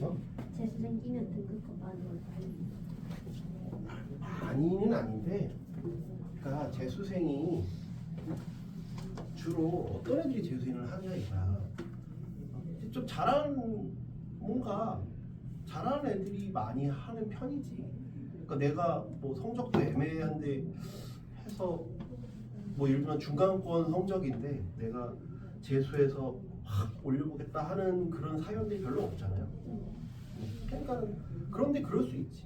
어? 재수 생기면 등급급 많이 올라요. 많이는 아닌데, 그러니까 재수생이 주로 어떤 애들이 재수생을 하냐 이거야. 좀 잘하는 뭔가 잘하는 애들이 많이 하는 편이지. 그러니까 내가 뭐 성적도 애매한데 해서 뭐 예를 들면 중간권 성적인데 내가 재수해서 확 올려보겠다 하는 그런 사연들이 별로 없잖아요. 그러니까 그런데 그럴 수 있지.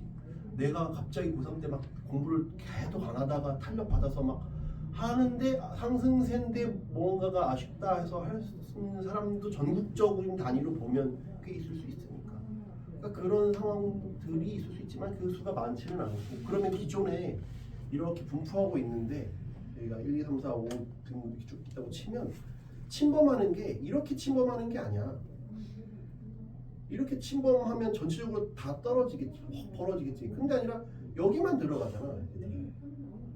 내가 갑자기 고3 때 막 공부를 계속 안 하다가 탄력 받아서 막 하는데 상승세인데 뭔가가 아쉽다 해서 할 수 있는 사람도 전국적인 단위로 보면 꽤 있을 수 있으니까. 그러니까 그런 상황들이 있을 수 있지만 그 수가 많지는 않고, 그러면 기존에 이렇게 분포하고 있는데 여기가 1, 2, 3, 4, 5 등 이렇게 쭉 있다고 치면 침범하는 게 이렇게 침범하는 게 아니야. 이렇게 침범하면 전체적으로 다 떨어지겠지, 확 벌어지겠지. 근데 아니라 여기만 들어가잖아, 애들이.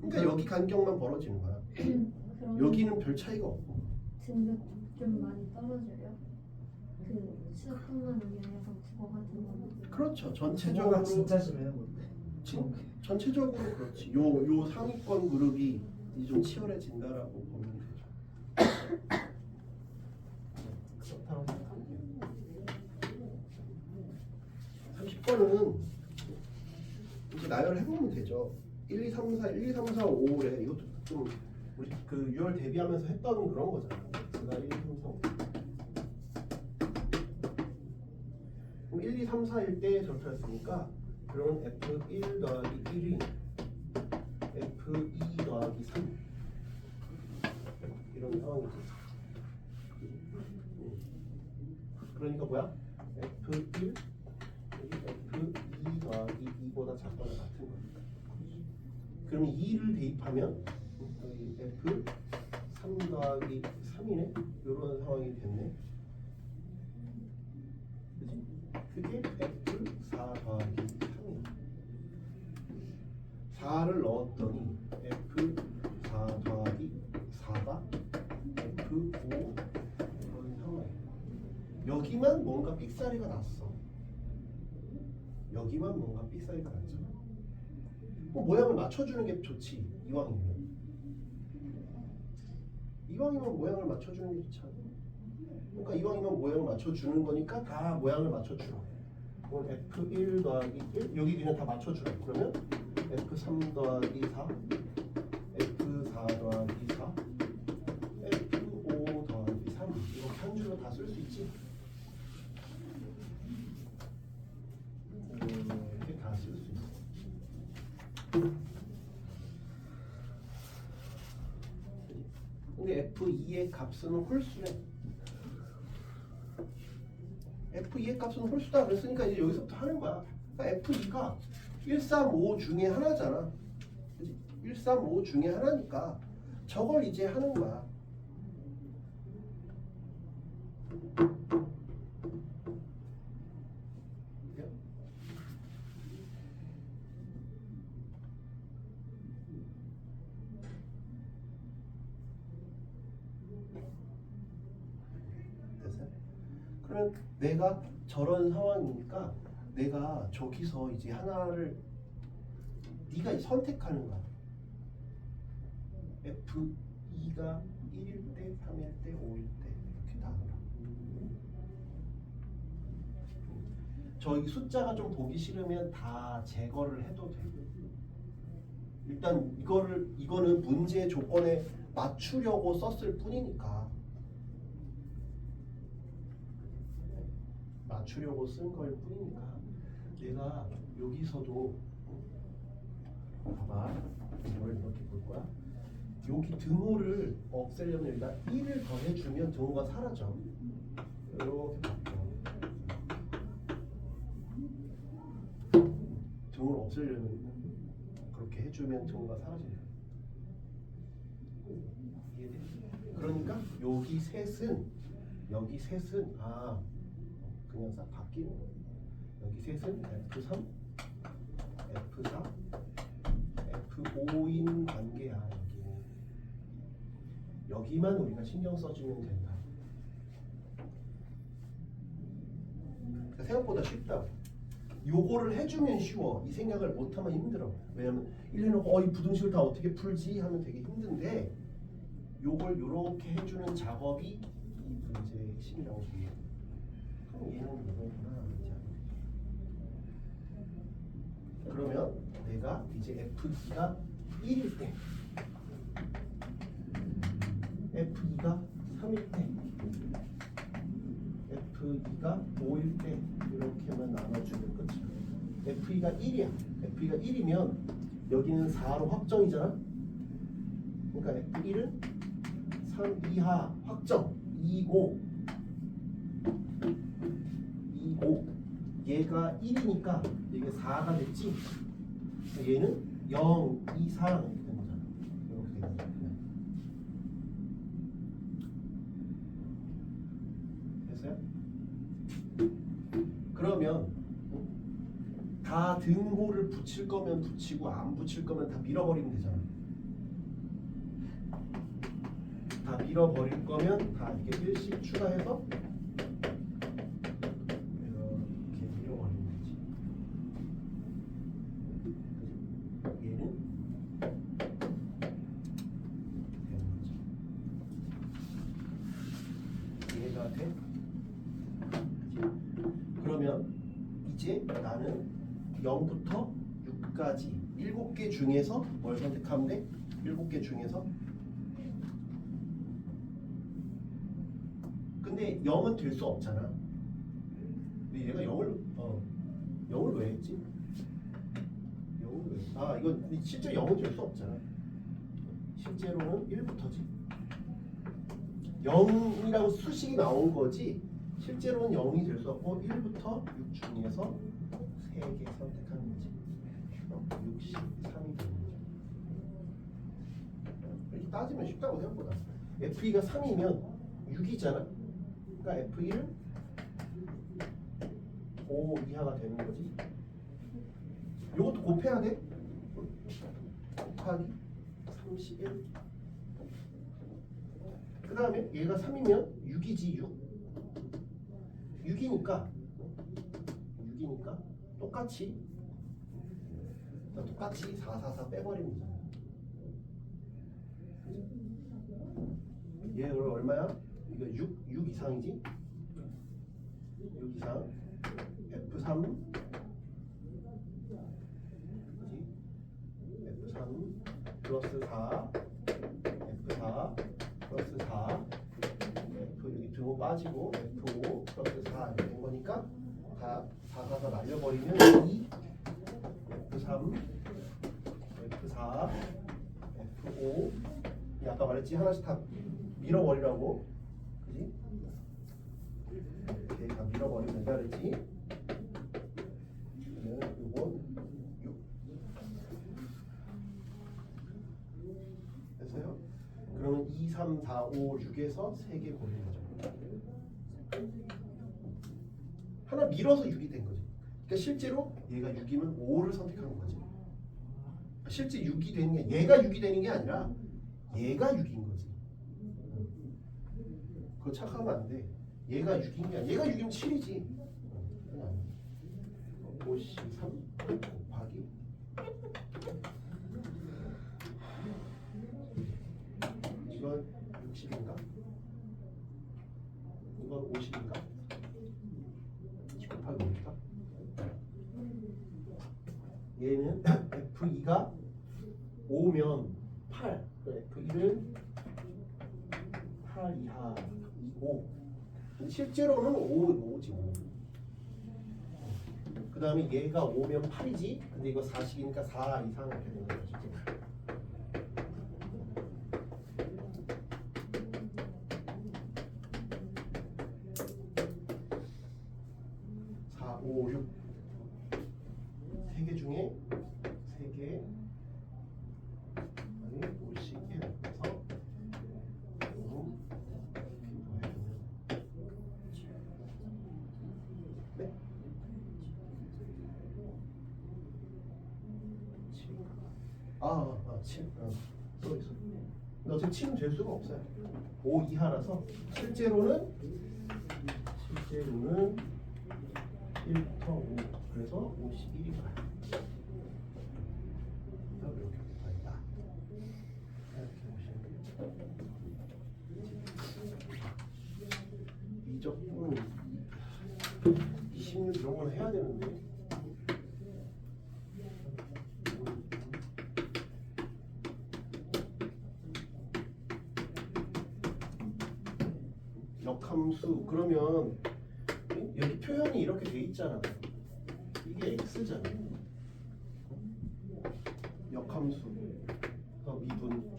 그러니까 여기 간격만 벌어지는 거야. 여기는 별 차이가 없고. 등급 좀 많이 떨어져요. 그 수학뿐만 아니라 약간 국어 같은 거는. 그렇죠. 국어가 전체적으로 진짜 심해요. 근데. 전체적으로 그렇지. 요 상위권 그룹이 이제 좀 치열해진다라고 보면 되죠. 그렇다고 생각합니다. 30번은 이제 나열해보면 되죠. 1, 2, 3, 4, 1, 2, 3, 4, 5래. 이것도 좀 우리 그 6월 대비하면서 했던 그런 거잖아. X가 1, 2, 3, 4, 5. 그럼 1, 2, 3, 4일 때 저렇게 했으니까 그러면 F1 더하기 1이 F2 더하기 3 이런 상황이지. 그러니까 뭐야? F1 F2 더하기 2보다 작거나 같은 거니까. 그러면 2를 대입하면 여기 F3 더하기 3이네? 이런 상황이 됐네. 그치? 그게 F4 더하기 3이야. 4를 넣었더니 F4 더하기 4가 F5 이런 상황이야. 여기만 뭔가 삑사리가 났어. 여기만 뭔가 삑사리가 났죠. 모양을 맞춰주는 게 좋지. 이왕이면. 이왕이면 모양을 맞춰주는 게 좋잖아. 그러니까 이왕이면 모양을 맞춰주는 거니까 다 모양을 맞춰주라. 그럼 F1 더하기 1 여기 그냥 다 맞춰주라. 그러면 F3 더하기 4 F4 더하기 4 F5 더하기 3 이렇게 한 줄로 다 쓸 수 있지. 이렇게 다 쓸 수 있어. 근데 F2의 값은 홀수래. F2의 값은 홀수다 그랬으니까 이제 여기서부터 하는 거야. 그러니까 F2가 1, 3, 5 중에 하나잖아. 그치? 1, 3, 5 중에 하나니까 저걸 이제 하는 거야. 됐어요? 그러면 내가 저런 상황이니까 내가 저기서 이제 하나를 네가 선택하는 거야. F2가 1일 때, 3일 때, 5일 때 이렇게 나누라. 저기 숫자가 좀 보기 싫으면 다 제거를 해도 돼. 일단 이거는 문제 조건에 맞추려고 썼을 뿐이니까. 맞추려고 쓴 거일 뿐이니까 내가 여기서도 봐봐. 이걸 이렇게 볼 거야. 여기 등호를 없애려면 여기다 1을 더해주면 등호가 사라져. 이렇게 바꿔. 등호를 없애려면 그렇게 해주면 등호가 사라져요. 이해돼? 그러니까 여기 셋은 그냥 싹 바뀌는 거예요. 여기 셋은 F3, F4, F5인 관계야. 여기만 우리가 신경 써주면 된다. 그러니까 생각보다 쉽다고. 요거를 해주면 쉬워. 이 생각을 못하면 힘들어. 왜냐면 1해놓고 이 부등식을 다 어떻게 풀지 하면 되게 힘든데 요걸 요렇게 해주는 작업이 이 문제의 핵심이라고 보면 그럼 얘는 이거구나. 그러면 내가 이제 F2가 1일 때 F2가 3일 때 F2가 5일 때 이렇게만 나눠주면 끝이야. F2가 1이야. F2가 1이면 여기는 4로 확정이잖아. 그러니까 F1은 3 이하 확정 25 얘가 1이니까 이게 4가 됐지. 얘는 0 이상 이렇게 된 거잖아. 이렇게 된 거잖아. 됐어요? 그러면 다 등호를 붙일 거면 붙이고 안 붙일 거면 다 밀어버리면 되잖아. 다 밀어버릴 거면 다 이게 1씩 추가해서 이렇게 밀어버리면 되지. 얘는 되는 거지. 얘가 돼. 그러면 이제 나는 0부터 6까지 7개 중에서 뭘 선택하면 돼? 7개 중에서 근데 0은 될 수 없잖아. 근데 얘가 0을 왜 했지? 0을 왜 했지? 이거 실제 0은 될 수 없잖아. 실제로는 1부터지. 0이라고 수식이 나온 거지 실제로는 0이 될 수 없고 1부터 6 중에서 3개 선택하는 거지. 63이 되는 거죠. 이렇게 따지면 쉽다고 생각보다. F2가 3이면 6이잖아. 그러니까 F1은 5 이하가 되는 거지. 이것도 곱해야 돼. 곱하기 31. 그 다음에 얘가 3이면 6이지 6. 6이니까 똑같이 444 빼버리면 되잖아. 얘 얼마야? 이거 6 이상이지? 6 이상 F3 그치? F3 플러스 4 F4 플러스 4 F 여기 등호 빠지고 F5 플러스 4 이렇게 된 거니까 다 4 날려버리면 2 F3 F4 F5 아까 말했지 하나씩 다 밀어버리라고. 그지? 이렇게 다 밀어버리면 된다 그랬지? 그러면 이건 6 됐어요? 그러면 2, 3, 4, 5, 6에서 3개 고르는 거죠. 하나 밀어서 6이 된 거지. 그러니까 실제로 얘가 6이면 5를 선택하는 거지. 실제 6이 되는 게 얘가 6이 되는 게 아니라 얘가 6인 거지. 그거 착각하면 안 돼. 얘가 6인 게 아니라 얘가 6이면 7이지. 53 곱하기 이건 60인가? 이건 50인가? 곱하기 5인가? 얘는 F2가 5면 8 F1은 8 이하 5 실제로는 5지 5. 그 다음에 얘가 5면 8이지 근데 이거 4식이니까 4 이상 이렇게 되는 거야 실제로. 4, 5, 6 3개 중에 3개 아니 5씩 해서 네? 7 써 있어. 근데 어차피 7은 될 수가 없어요. 5 이하라서 실제로는 1부터 5 그래서 51인가 이렇게 붙어있다 이렇게 보시면 미적분 26 이런 건 해야 되는데 역함수 그러면 여기 표현이 이렇게 돼 있잖아. 이게 x잖아. 역함수 더 미분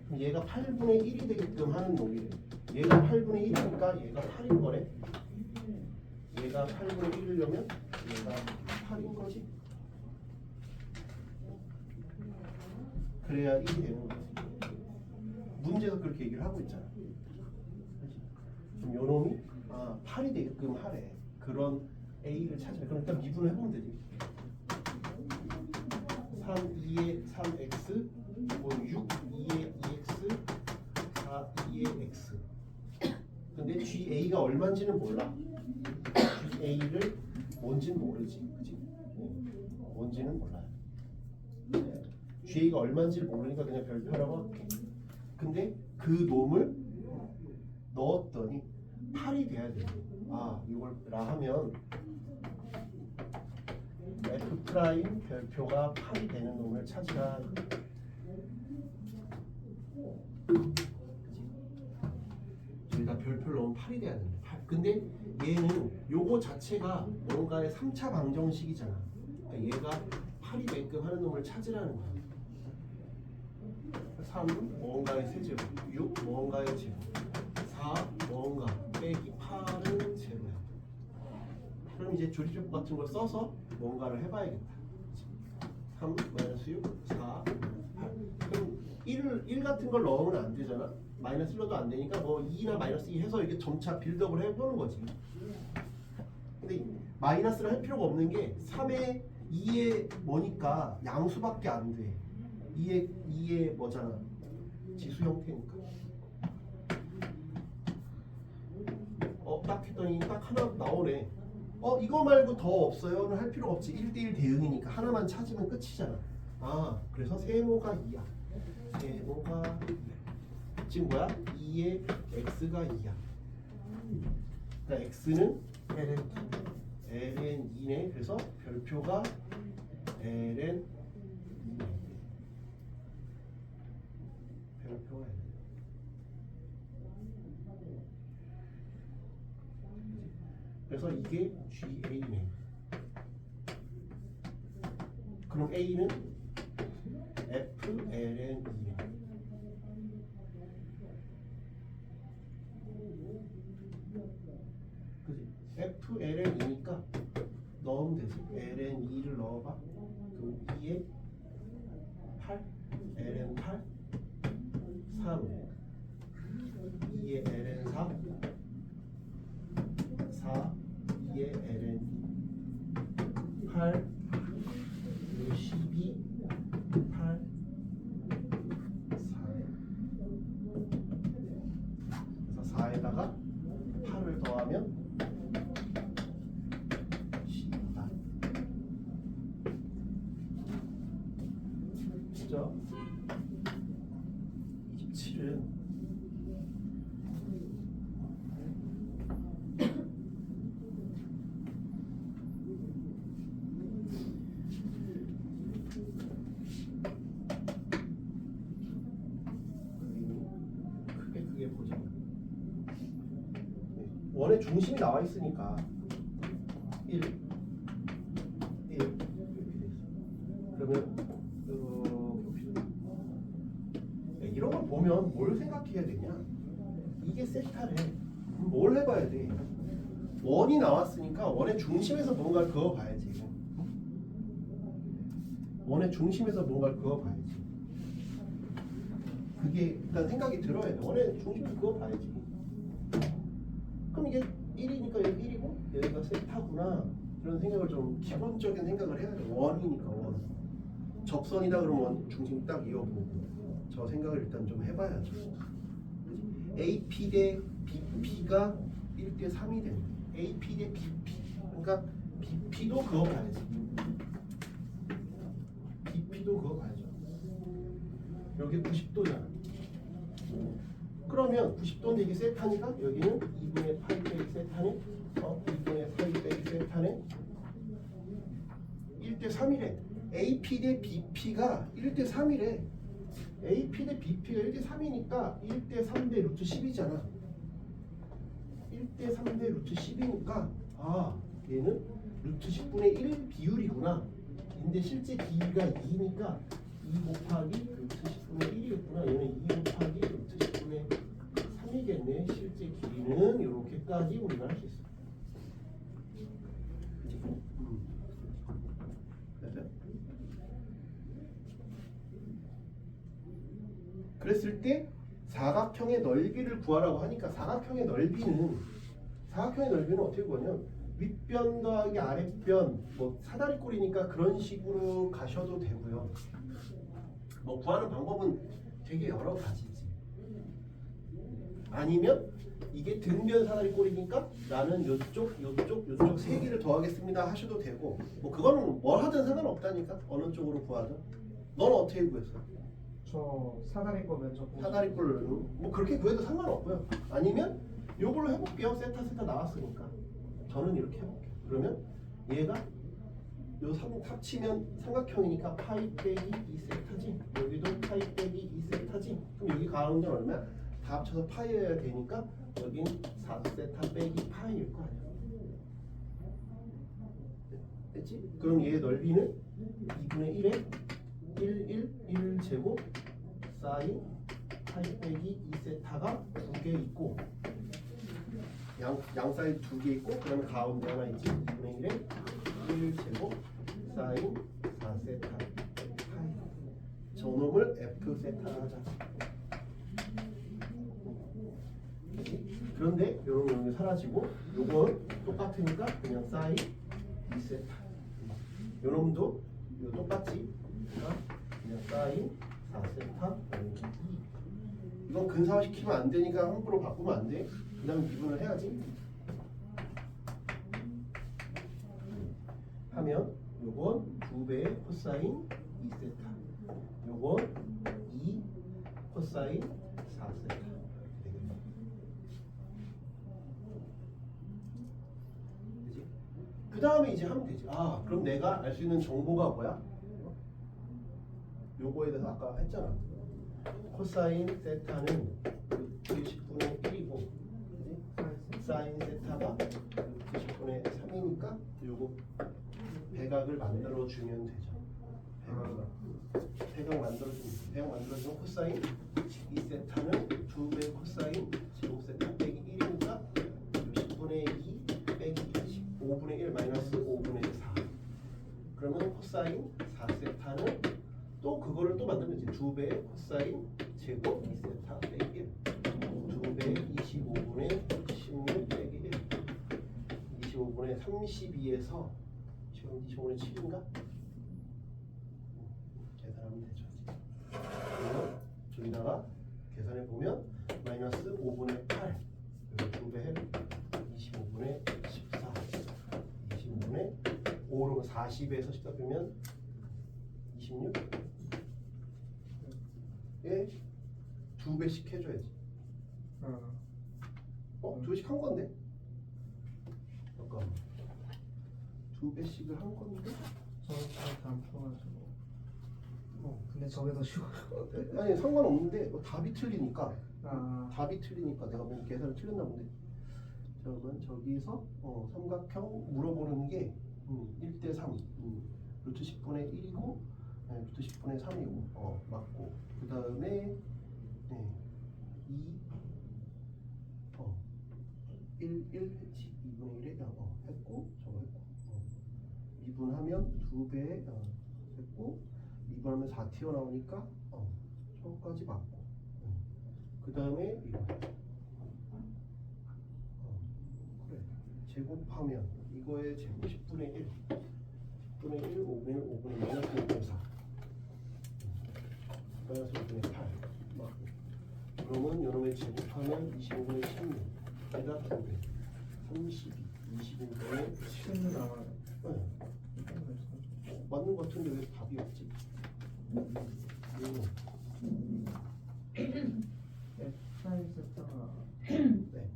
그럼 얘가 8분의 1이 되게끔 하는 놈이래. 얘가 8분의 1이니까 얘가 8인 거래. 얘가 8분의 1이려면 얘가 8인 거지. 그래야 1이 되는 거지. 문제에서 그렇게 얘기를 하고 있잖아. 그럼 요놈이 8이 되게끔 하래. 그런 A를 찾으래. 그러니까 미분을 해보면 되지. 3, 2에 3x, 6, 2에 2x, 4, 2에 x. 근데 GA가 얼마인지는 몰라. GA를 뭔지는 모르지. 그치? 뭔지는 몰라요. GA가 얼마인지를 모르니까 그냥 별표라고 할게. 근데 그 놈을 넣었더니 8이 돼야 돼. 이걸 라 하면 F 프라임 별표가 8이 되는 놈을 찾으라. 저희가 별표를 넣으면 8이 돼야 되는데 8. 근데 얘는 요거 자체가 뭔가의 3차 방정식이잖아. 그러니까 얘가 8이 되게끔 하는 놈을 찾으라는 거야. 3 뭔가의 세제곱, 6 뭔가의 제곱, 4 뭔가 빼기 8은 제로야. 그럼 이제 조리법 같은 걸 써서 뭔가를 해봐야겠다. 3 마이너스 6, 4, 8. 그럼 1 같은 걸 넣으면 안 되잖아. 마이너스 1로도 안 되니까 뭐 2나 마이너스 2 해서 이렇게 점차 빌드업을 해보는 거지. 근데 마이너스를 할 필요가 없는 게 3에 2에 뭐니까 양수밖에 안 돼. 2에 뭐잖아. 지수 형태니까. 딱 했더니 딱 하나 나오네. 이거 말고 더 없어요는 할 필요가 없지. 1대1 대응이니까 하나만 찾으면 끝이잖아. 그래서 세모가 2야. 세모가 2야. 지금 뭐야? 2에 x가 2야. 그러니까 x는 ln 2네. 그래서 별표가 ln 2네. 별표가 ln. 그래서 이게 GA네. 그럼 A는 FLN 2네. 그지? FLN 2니까 넣으면 되지. LN 2를 넣어봐. 그럼 2에 8, LN 8, 3, 2에 LN 4, 4, 2에 ln 8, 12, 8, 4. 그래서 4에다가 8을 더하면 10이다. 그죠? 27은 원의 중심이 나와 있으니까 1 이렇게 돼 있어. 그러면 이렇게 봅시다. 이런 걸 보면 뭘 생각해야 되냐? 이게 세타래. 뭘 해봐야 돼? 원이 나왔으니까 원의 중심에서 뭔가를 그어봐야지. 원의 중심에서 뭔가를 그어봐야지. 그게 일단 생각이 들어야 돼. 원의 중심에서 그어봐야지. 그럼 이게 1이니까 여기 1이고 여기가 세타구나. 이런 생각을 좀 기본적인 생각을 해야 돼. 원이니까 원. 접선이다 그러면 중심 딱 이어보고 저 생각을 일단 좀 해봐야죠. 그치? AP 대 BP가 1대 3이 되는 AP 대 BP. 그러니까 BP도 그거 봐야지. BP도 그거 봐야죠. 여기 90도잖아. 그러면 90도인데 이게 세타니까 여기는 2분의 파이 빼기 세타네. 2분의 파이 빼기 세타네. 1대 3이래. AP 대 BP가 1대 3이래. AP 대 BP가 1대 3이니까 1대 3대 루트 10이잖아. 1대 3대 루트 10이니까 아 얘는 루트 10분의 1 비율이구나. 근데 실제 길이가 2니까 2 곱하기 루트 10분의 1이겠구나. 얘는 2 곱하기 루트 10분의 3이겠네. 실제 길이는 이렇게까지 우리가 할 수 있어. 그치? 맞아요? 그랬을 때 사각형의 넓이를 구하라고 하니까 사각형의 넓이는 어떻게 구하냐면 윗변 더하기 아랫변 뭐 사다리꼴이니까 그런 식으로 가셔도 되고요. 뭐 구하는 방법은 되게 여러 가지지. 아니면 이게 등변 사다리꼴이니까 나는 요쪽 세 개를 더하겠습니다 하셔도 되고 뭐 그거는 뭘 하든 상관없다니까. 어느 쪽으로 구하든. 넌 어떻게 구했어? 저 사다리 거 면접 보고 사다리꼴 뭐 그렇게 구해도 상관없고요. 아니면 요걸로 해볼게요. 세타 나왔으니까. 저는 이렇게 해볼게요. 그러면 얘가 요 합치면 삼각형이니까 파이 빼기 2세타지. 여기도 파이 빼기 2세타지. 그럼 여기 가운데는 얼마야? 다 합쳐서 파이여야 되니까 여긴 4세타 빼기 파이일 거 아니야. 됐지? 그럼 얘의 넓이는 2분의 1에 1 제곱 사인 파이 빼기 2세타가 2개 있고 양 사이 2개 있고 그다음에 가운데 하나 있지. 2분의 1에 1 제곱 사인 4세타 파이. 저놈을 F 세타라 하자. 그런데 요런 놈이 사라지고 요건 똑같으니까 그냥 사인 2세타. 요 놈도 요 똑같지. 그냥 사인 4세타 2. 이건 근사화시키면 안 되니까 함부로 바꾸면 안 돼. 그 다음에 미분을 해야지. 하면 요건 2배의 코사인 2세타. 요건 2 코사인 4세타. 그 다음에 이제 하면 되지. 아 그럼 내가 알 수 있는 정보가 뭐야? 요거에 대해서 아까 했잖아. 코사인 세타는 루트 10분의 1이고 사인 세타가 루트 10분의 3이니까 요거 배각을 만들어주면 되죠. 배각 만들어주면 코사인 2세타는 2배 코사인 제곱세타 빼기 1이니까 10분의 2 빼기 5분의 1 마이너스 5분의 4. 그러면 코사인 4세타는 또 그거를 또 만들면 되지. 2배의 코사인 제곱 2세타 빼기 1. 2배 25분의 16 빼기 1. 25분의 32에서 25분의 7인가? 계산하면 되죠. 그러면 저기다가 계산해 보면 마이너스 5분의 8. 그래서 2배 25분의 14. 25분의 5로 40에서 14 빼면 26? 에 2배씩 해줘야지. 2배씩 한 건데? 잠깐만. 2배씩을 한 건데? 저는 안 풀어가지고 근데 저게 더 쉬워요. 아니 상관없는데 답이 틀리니까. 아 답이 틀리니까 내가 뭐 계산을 틀렸나 본데. 그러면 저기서 삼각형 물어보는 게 1대 3. 루트 10분의 1이고 루트 10분의 3이고 맞고 그 다음에 1 했지. 2분의 1에 했고 저거 했고 미분하면 2배 했고 미분하면 4 튀어나오니까 저거까지 맞고 그 다음에 이거 그래 제곱하면 이거의 제곱 10분의 1 10분의 1 5분의 1 5분의 마이너스 5분의 4 마이너스 5분의 8 그러면 요놈의 제곱하면 25분의 16 에다 2배 32 20인분의 7은 나와요. 맞는 것 같은데 왜 답이 없지? F 세타가 네.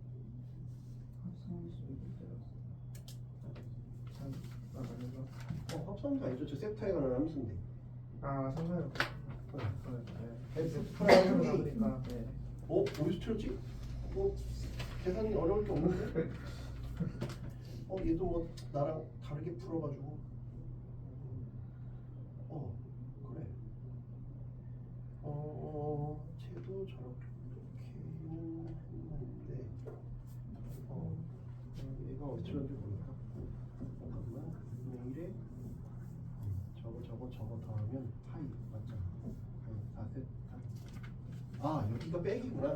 합성도 아니죠. 저 세타에 관한 함수인데. 아 상관이 F 프라임으로 프라임이 나오니까 네. 어디서 틀었지? 계산이 어려울 게 없는데? 얘도 뭐 나랑 다르게 풀어가지고 그래 쟤도 저렇게는 했는데 얘가 어디 틀었는지 모르겠다. 잠깐만 분의 1에 저거 더하면 파이 맞잖아. 파이 4세타 여기가 빼기구나.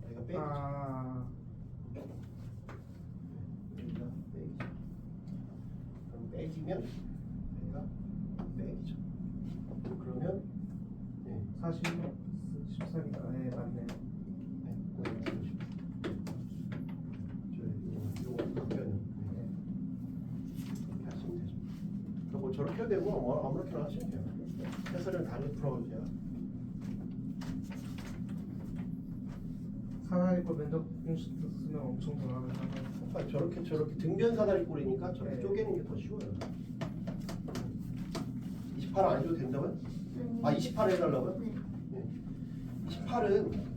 여기가 빼기죠. 여기가 빼기죠. 그럼 빼기면 여기가 빼기죠. 그러면 40 14니까 네 맞네. 뭐 저렇게 해도 되고 뭐 아무렇게나 하시면 돼요. 해설은 다르게 풀어도 돼요. 사다리꼴 면적 공식 쓰면 엄청 돌아가는 상황. 저렇게 등변 사다리꼴이니까 저렇게 네. 쪼개는 게 더 쉬워요. 28 안 줘도 된다고요? 28 해달라고요? 네. 28은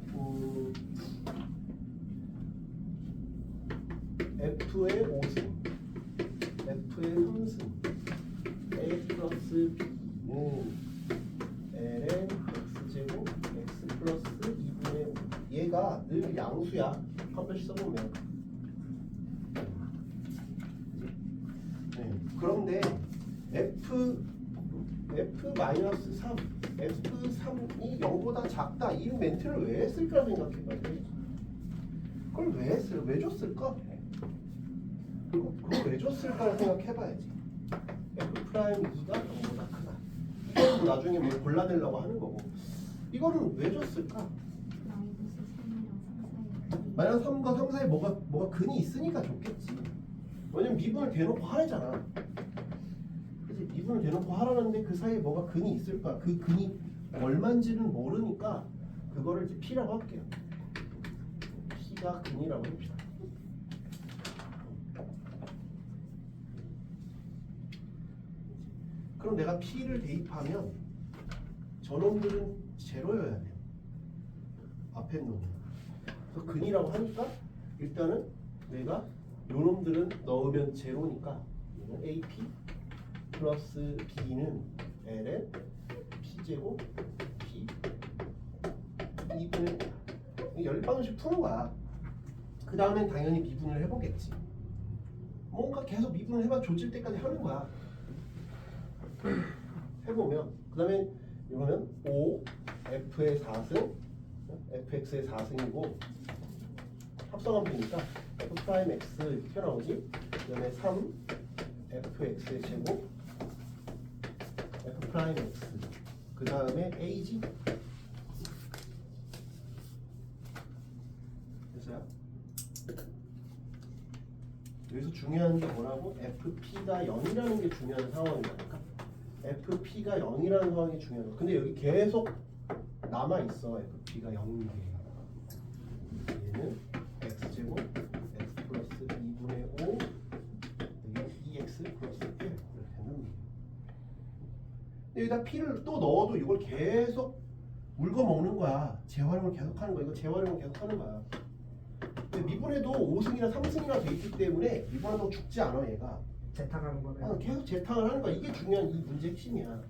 F의 5승, F의 3승, A 플러스 B는 Ln X제곱 X 플러스 2분의 5. 얘가 늘 양수야. 한 번씩 써보면. 그런데 F-3, F3이 0보다 작다 이 멘트를 왜 했을까 생각해봐요. 그걸 왜 했을까? 왜 줬을까? 그걸 왜 줬을까 생각해봐야지. F'2가 0보다 크다. 이거 나중에 뭐 골라내려고 하는 거고. 이거는 왜 줬을까? 마이너스 3과 3 사이에 뭐가 근이 있으니까 좋겠지. 왜냐면 미분을 대놓고 하래잖아. 그래서 미분을 대놓고 하라는데 그 사이에 뭐가 근이 있을까? 그 근이 얼마인지는 모르니까 그거를 이제 P라고 할게요. P가 근이라고 합시다. 그럼 내가 P를 대입하면 저놈들은 제로여야 돼요. 앞에 놈은. 그래서 근이라고 하니까 일단은 내가 요놈들은 넣으면 제로니까 이건 AP 플러스 B는 Ln P제곱 P 2분의 연립방정식 푸는 거야. 그 다음엔 당연히 미분을 해보겠지. 뭔가 계속 미분을 해봐 조질 때까지 하는 거야. 해보면 그 다음에 이거는 5 F의 4승 fx의 4승이고 합성하면 되니까 f 프라임 x 이렇게 나오지. 그 다음에 3 fx의 제곱 f 프라임 x 그 다음에 a지. 됐어요? 여기서 중요한 게 뭐라고? fp가 0이라는 게 중요한 상황이니까 fp가 0이라는 상황이 중요한 거. 근데 여기 계속 남아있어. fp가 0인 게 얘는 x제곱 x 플러스 2분의 5 여기 2x 플러스 1 이렇게 되는. 근데 여기다 p를 또 넣어도 이걸 계속 물고 먹는 거야. 재활용을 계속 하는 거야. 이거 재활용을 계속 하는 거야. 근데 미분해도 5승이나 3승이나 돼 있기 때문에 미분하다고 죽지 않아 얘가. 재탕하는 거네. 계속 재탕을 하는 거야. 이게 중요한 이 문제의 핵심이야.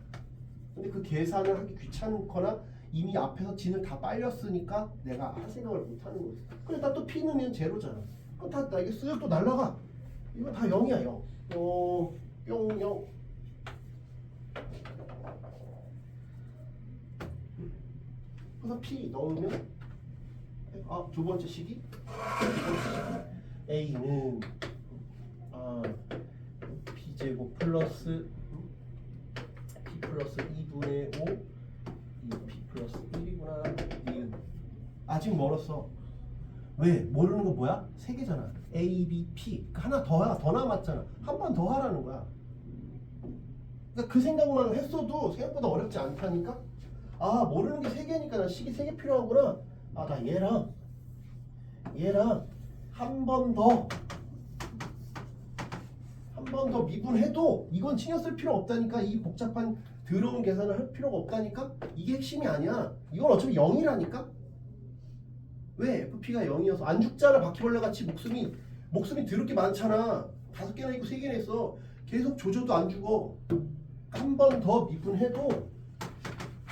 근데 그 계산을 하기 귀찮거나 이미 앞에서 진을 다 빨렸으니까 내가 할 생각을 못 하는 거지. 그래 나 또 p 넣으면 제로잖아. 그럼 다 이게 쓱 또 날라가. 이거 다 0이야 0. 뿅 0. 그래서 p 넣으면 두 번째 식이 a는 b제곱 플러스 p 플러스 2분의 5 플러스 1이구나. 니은. 아직 멀었어. 왜? 모르는 거 뭐야? 세 개잖아. A, B, P. 하나 더 남았잖아. 한 번 더 하라는 거야. 그러니까 그 생각만 했어도 생각보다 어렵지 않다니까? 아, 모르는 게 세 개니까 나 식이 세 개 필요하구나. 아, 나 얘랑 한 번 더 미분해도 이건 신경 쓸 필요 없다니까. 이 복잡한 더러운 계산을 할 필요가 없다니까. 이게 핵심이 아니야. 이건 어차피 0이라니까. 왜? FP가 0이어서 안 죽잖아. 바퀴벌레 같이 목숨이 더럽게 많잖아. 5개나 있고 3개나 있어. 계속 조져도 안 죽어. 한 번 더 미분해도.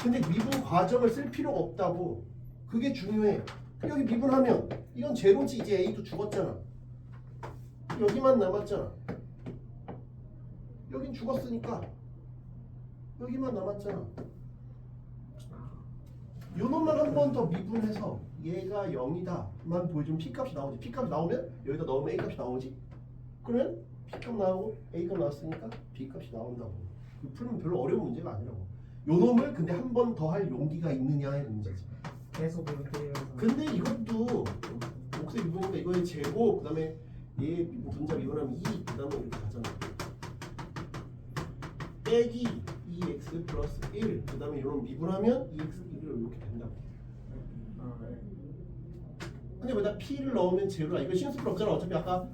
근데 미분 과정을 쓸 필요가 없다고. 그게 중요해. 여기 미분하면 이건 제로지. 이제 A도 죽었잖아. 여기만 남았잖아. 여긴 죽었으니까 여기만 남았잖아. 요 놈만 한 번 더 미분해서 얘가 0이다만 보여주면 P값이 나오지. P값이 나오면 여기다 넣으면 A값이 나오지. 그러면 P값 나오고 A값 나왔으니까 B값이 나온다고. 풀면 별로 어려운 문제가 아니라고. 요 놈을 근데 한 번 더 할 용기가 있느냐의 문제지. 계속 이렇게 근데 이것도 몫의 미분이니까 이거의 제곱, 그 다음에 얘 분자 미분하면 2, 그 다음에 이렇게 가잖아. 빼기 2x 플러스 1, 그 다음에 이런 미분하면 2x 1을 이렇게 된다고. 근데 왜 나 p를 넣으면 제로야? 이거 신수 필요 없잖아. 어차피 아까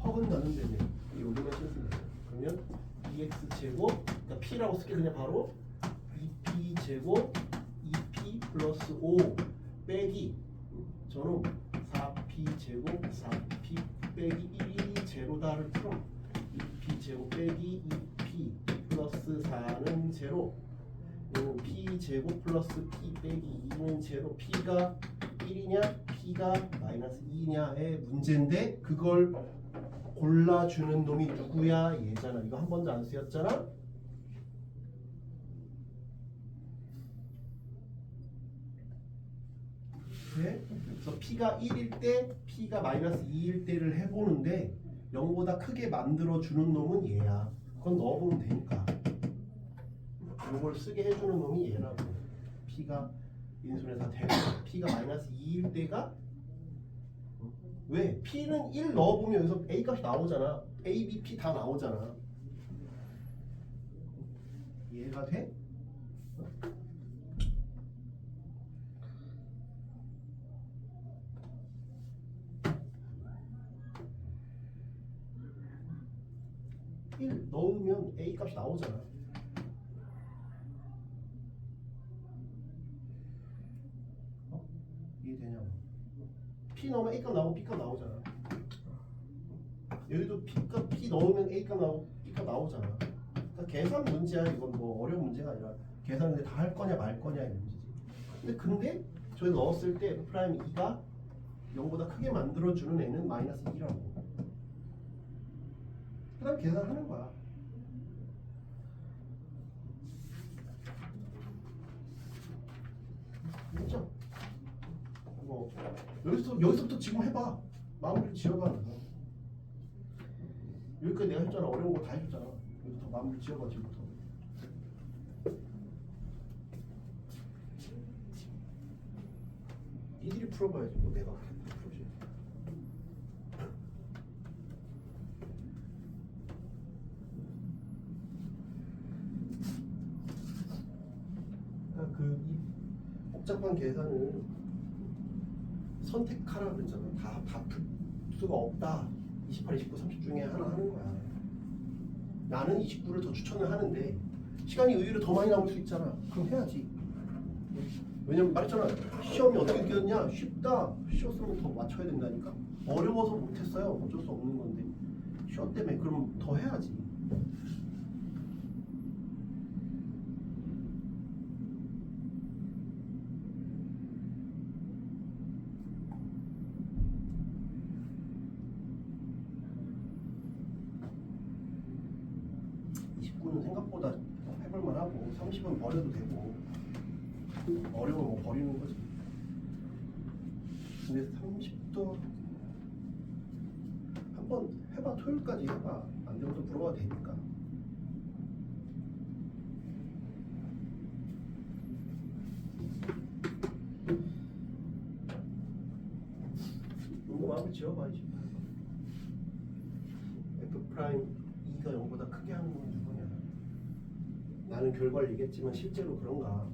허근 나는 데네. 여기만 신수 넣어. 그러면 2x 제곱, 그러니까 p라고 쓸게. 그냥 바로 2p 제곱 2p 플러스 5 빼기 저는 4p 제곱 4p 빼기 1이 제로다를 풀어. 2p 제곱 빼기 2p 플러스 4는 제로. p 제곱 플러스 p 빼기 2는 제로. p가 1이냐 p가 마이너스 2냐의 문제인데 그걸 골라주는 놈이 누구야? 얘잖아. 이거 한 번도 안 쓰였잖아. 네? 그래서 p가 1일 때 p가 마이너스 2일 때를 해보는데 0보다 크게 만들어주는 놈은 얘야. 그건 넣어보면 되니까. 이걸 쓰게 해주는 놈이 얘라고. p가 인수분해 다 되고 p가 마이너스 2일 때가 왜? p는 1 넣어보면 여기서 a 값이 나오잖아. a, b, p 다 나오잖아. 이해가 돼? 넣으면 a 값이 나오잖아. 이해되냐고. p 넣으면 a 값 나오고 b 값 나오잖아. 여기도 p 넣으면 a 값 나오고 b 값 나오잖아. 그러니까 계산 문제야. 이건 뭐 어려운 문제가 아니라 계산인데 다 할 거냐 말 거냐의 문제지. 근데 저희 넣었을 때 f 프라임 2가 0보다 크게 만들어주는 애는 마이너스 2라고. 그 다음 계산하는 거야. 됐죠? 뭐 여기서부터 지금 해봐. 마무리 지어봐. 여기까지 내가 했잖아. 어려운 거 다 해줬잖아. 여기부터 마무리 지어봐. 지금부터. 니들이 풀어봐야지. 뭐 내가 풀어줘. 이 복잡한 계산을 선택하라 그랬잖아. 다 풀 수가 없다. 28, 29, 30 중에 하나 하는 거야. 나는 29를 더 추천을 하는데 시간이 의외로 더 많이 남을 수 있잖아. 그럼 해야지. 왜냐면 말했잖아. 시험이 어떻게 뛰었냐? 쉽다. 쉬었으면 더 맞춰야 된다니까. 어려워서 못했어요. 어쩔 수 없는 건데. 쉬었다며. 그럼 더 해야지. 생각보다 해볼만 하고 30은 버려도 되고 어려우면 뭐 버리는 거지. 근데 30도 한번 해봐. 토요일까지 해봐. 안 되면 또 물어봐도 되니까. 지워봐야지. F 프라임 2가 0보다 크게 하는 건 누구냐? 나는 결과를 얘기했지만 실제로 그런가?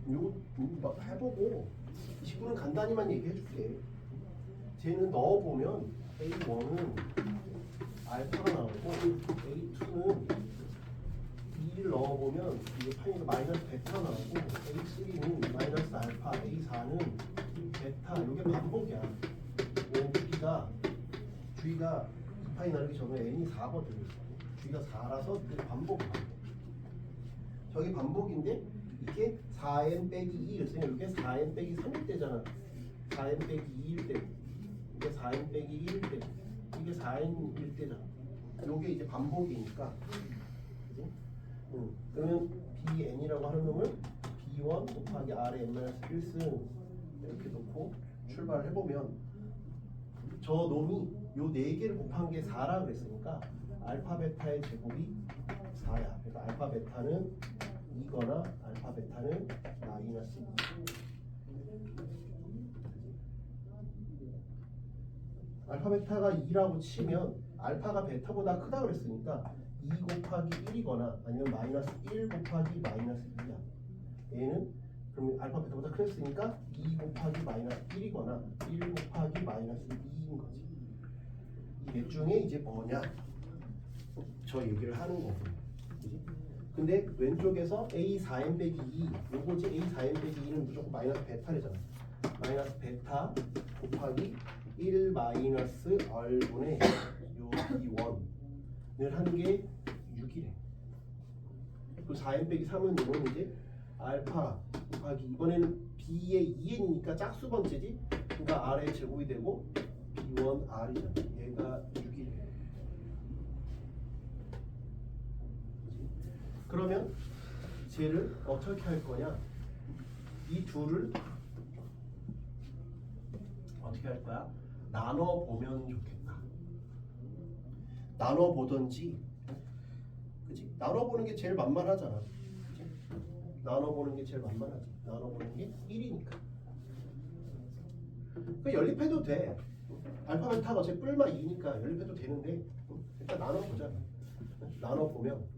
이거 막 해보고 지구는 간단히만 얘기해줄게. 쟤는 넣어보면 A1은 알파가 나오고 A2는 2를 넣어보면 이게 파이가 마이너스 베타 나오고 A3는 마이너스 알파, A4는 베타. 이게 반복이야. 왜냐면 주의가 2파이 나누기 전에 n이 4거든. 주의가 4라서 이게 반복이야. 저기 반복인데 이게 4n 빼기 2를 쓰면 이게 4n 빼기 3일 때잖아. 4n 빼기 2일 때. 이게 4n 빼기 1일 때. 이게 4n일 때잖아. 요게 이제 반복이니까. 그지? 그러면 bn이라고 하는 놈을 b1 곱하기 r의 n-1승 이렇게 놓고 출발을 해보면 저 놈이 요 4개를 곱한 게 4라 그랬으니까 알파 베타의 제곱이 4야. 그러니까 알파 베타는 2거나 알파 베타는 마이너스 2. 알파 베타가 2라고 치면 알파가 베타보다 크다 그랬으니까 2 곱하기 1이거나 아니면 마이너스 1 곱하기 마이너스 2야. 얘는 그럼 알파 베타보다 크랬으니까 2 곱하기 마이너스 1이거나 1 곱하기 마이너스 2인 거지. 이 넷 중에 이제 뭐냐? 저 얘기를 하는 거고. 그지? 근데 왼쪽에서 A4n 빼기 2 요거지. A4n 빼기 2는 무조건 마이너스 베타래잖아. 마이너스 베타 곱하기 1 마이너스 R분의 요 B1을 하는 게 6이래. 그 4n 빼기 3은 요거는 이제 알파 곱하기 이번에는 B의 2n이니까 짝수 번째지. 그러니까 R의 제곱이 되고 B1 R이잖아. 얘가 6이래. 그러면 쟤를 어떻게 할 거냐? 이 둘을 어떻게 할 거야? 나눠 보면 좋겠다. 나눠 보든지, 그치? 나눠 보는 게 제일 만만하잖아. 그치? 나눠 보는 게 제일 만만하지. 나눠 보는 게 1이니까. 그 연립해도 돼. 알파 베타가 어차피 뿔마 2니까 연립해도 되는데 일단 나눠 보자. 나눠 보면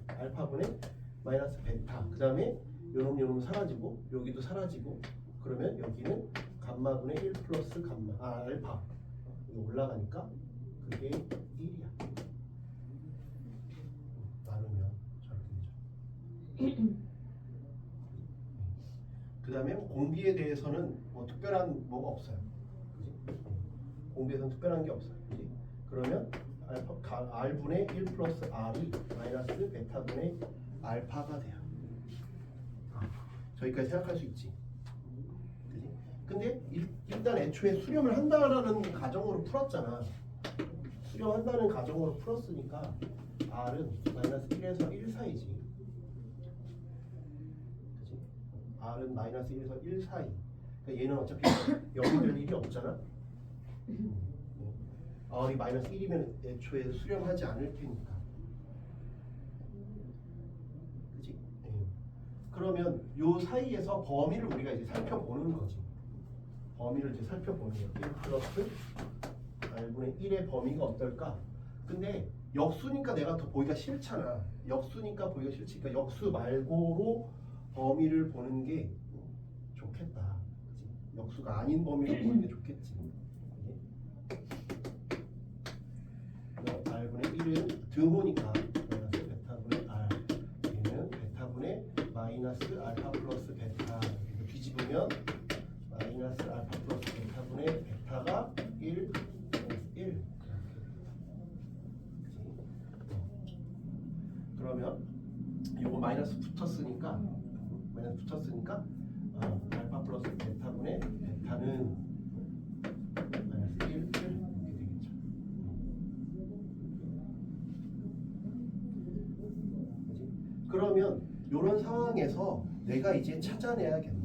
알파분의 마이너스 베타. 그 다음에 요놈 사라지고 여기도 사라지고 그러면 여기는 감마분의 1 플러스 감마 알파 이거 올라가니까 그게 1이야. 나누면 저렇게 되죠. 그 다음에 공비에 대해서는 뭐 특별한 뭐가 없어요. 그지? 공비에서는 특별한 게 없어요. 그지? 그러면 R분의 1 플러스 R이 마이너스 베타분의 알파가 돼요. 저기까지 생각할 수 있지. 그지? 근데 일단 애초에 수렴을 한다라는 가정으로 풀었잖아. 수렴한다는 가정으로 풀었으니까 R은 마이너스 1에서 1 사이지. 그지? R은 마이너스 1에서 1 사이. 그러니까 얘는 어차피 0이 될 일이 없잖아. R이 마이너스 1이면 애초에 수렴하지 않을 테니까. 그치? 그러면 요 사이에서 범위를 우리가 이제 살펴보는 거지. 범위를 이제 살펴보는 거야. 1 플러스 R분의 1의 범위가 어떨까? 근데 역수니까 내가 더 보기가 싫잖아. 역수니까 보기가 싫으니까 역수 말고로 범위를 보는 게 좋겠다. 그치? 역수가 아닌 범위로 보는 게 좋겠지. R분의 1은 등호니까 마이너스 베타분의 R, 얘는 베타분의 마이너스 알파 플러스 베타. 이렇게 뒤집으면 마이너스 알파 플러스 베타분의 베타가 1, 1. 그러면 요거 마이너스 붙었으니까 알파 플러스 베타분의 베타는 마이너스 1, 1 이렇게 되겠죠. 그치? 그러면 요런 상황에서 내가 이제 찾아내야겠네.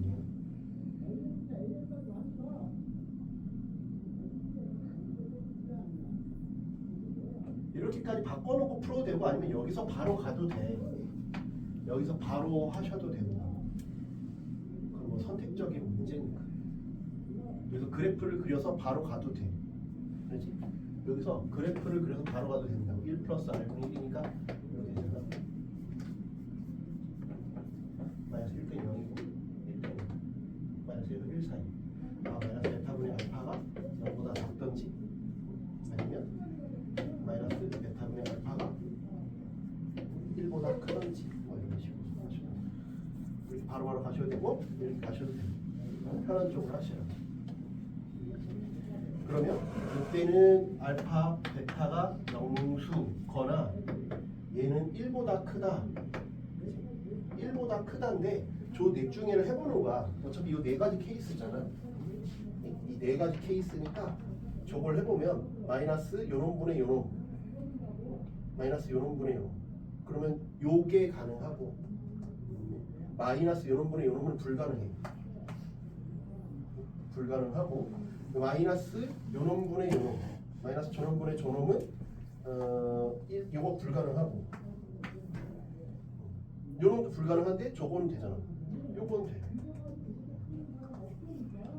이렇게까지 바꿔놓고 풀어도 되고 아니면 여기서 바로 가도 돼. 여기서 바로 하셔도 되고. 그건 뭐 선택적인 문제니까. 그래서 그래프를 그려서 바로 가도 돼. 그렇지? 여기서 그래프를 그려서 바로 가도 된다고. 1 플러스 R분의 1이니까 이렇게 되잖아. 마이너스 1대 0이고 1대 0. 마이너스 1에서 1 사이. 마이너스 베타분의 알파가 0보다 작던지 아니면 마이너스 베타분의 알파가 1보다 크던지 뭐 이런 식으로 하시면 돼요. 이렇게 바로바로 가셔도 되고 이렇게 가셔도 되고 편한 쪽으로 하시라. 그러면 이때는 알파 베타가 영수거나 얘는 1보다 크다. 1보다 크다인데 저 넷 중에를 해보는 거야. 어차피 이 네 가지 케이스잖아. 이 네 가지 케이스니까 저걸 해보면 마이너스 요런 분의 요런 마이너스 요런 분의 요런 그러면 요게 가능하고 마이너스 요런 분의 요런 분 불가능해. 불가능하고 마이너스 요런 분의 요런 마이너스 저런 분의 저놈은 요거 불가능하고 요놈도 불가능한데 저거는 되잖아. 요건 돼.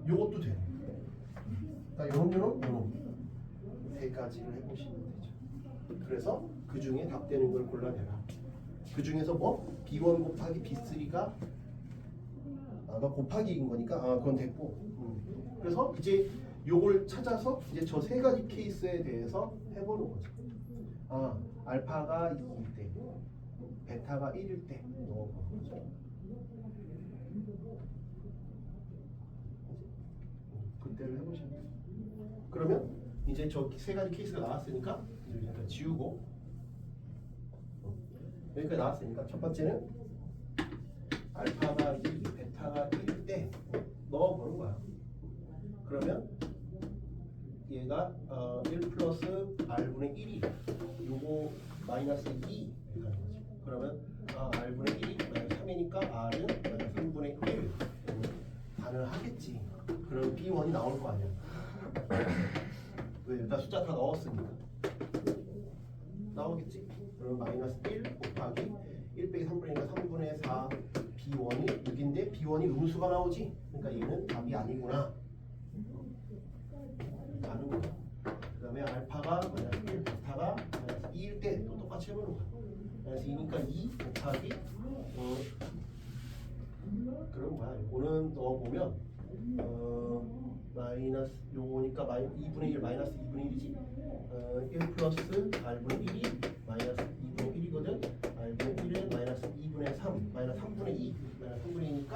요것도 돼. 그러니까 요놈 세 가지를 해보시면 되죠. 그래서 그 중에 답되는 걸 골라내라. 그 중에서 뭐 B1 곱하기 B3가 아마 곱하기인 거니까 그건 됐고. 그래서 이제 요걸 찾아서 이제 저 세 가지 케이스에 대해서 해보는 거죠. 알파가 2일 때, 베타가 1일 때 넣어보는 거죠. 그때를 해보시면 돼요. 그러면 이제 저 세 가지 케이스가 나왔으니까 이제 일단 지우고 여기까지 나왔으니까 첫 번째는 알파가 2, 베타가 1일 때 넣어보는 거야. 그러면 얘가 1 플러스 R분의 1이 요거 마이너스 2 이렇게 하는 거지. 그러면 R분의 1이 마이너스 3이니까 R은 마이너스 3분의 1 가능하겠지. 그럼 B1이 나올 거 아니야. 왜? 일단 숫자 다 넣었으니까 나오겠지. 그럼 마이너스 1 곱하기 1 빼기 3분의 1이니까 3분의 4 B1이 6인데 B1이 음수가 나오지. 그러니까 얘는 답이 아니구나. 가는 거야. 그 다음에 알파가 마이너스 1, 베타가 마이너스 2일 때 또 똑같이 해보는 거야. 마이너스 2니까 2 곱하기 그런 거야. 이거는 넣어보면 마이너스 요거니까 2분의 1 마이너스 2분의 1이지. 1 플러스 R분의 1이 마이너스 2분의 1이거든. R분의 1은 마이너스 2분의 3 마이너스 3분의 2 마이너스 3분의 2니까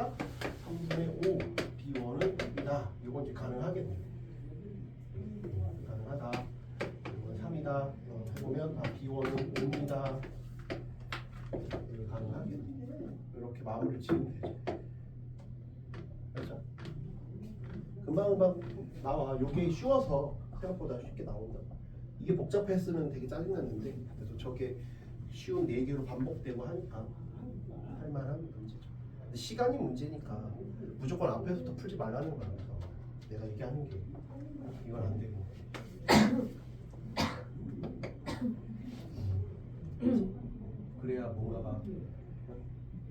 3분의 5 B1은 이다. 요건 이제 가능하겠네. 가능하다. 이건 3이다. 해보면 B1은 5입니다. 이거 가능하겠네. 이렇게 마무리를 지으면 되죠. 그렇죠? 금방금방 나와. 요게 쉬워서 생각보다 쉽게 나온다. 이게 복잡했으면 되게 짜증났는데 그래서 저게 쉬운 4개로 반복되고 하니까 할만한 문제죠. 근데 시간이 문제니까 무조건 앞에서부터 풀지 말라는 거야. 그래서 내가 얘기하는 게 이건 안 되고. 그래야 뭔가가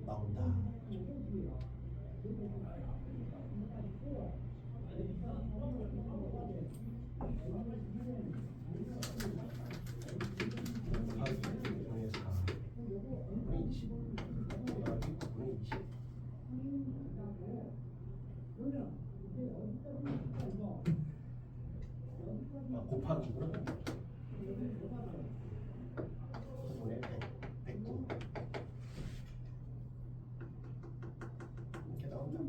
나온다. 분의 4 분의 20 더하기 9분의 20 곱하기구나. 9분의 100 109 이렇게 나온다.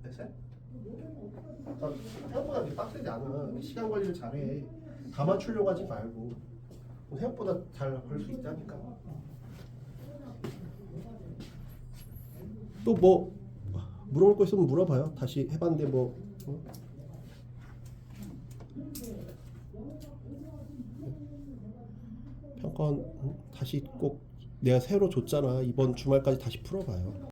됐어요? 생각보다 이렇게 빡세지 않아. 시간 관리를 잘해. 다 맞추려고 하지 말고 생각보다 잘 할 수 있다니까. 또 뭐 물어볼 거 있으면 물어봐요. 다시 해봤는데 뭐 응? 평가원 다시 꼭 내가 새로 줬잖아. 이번 주말까지 다시 풀어봐요.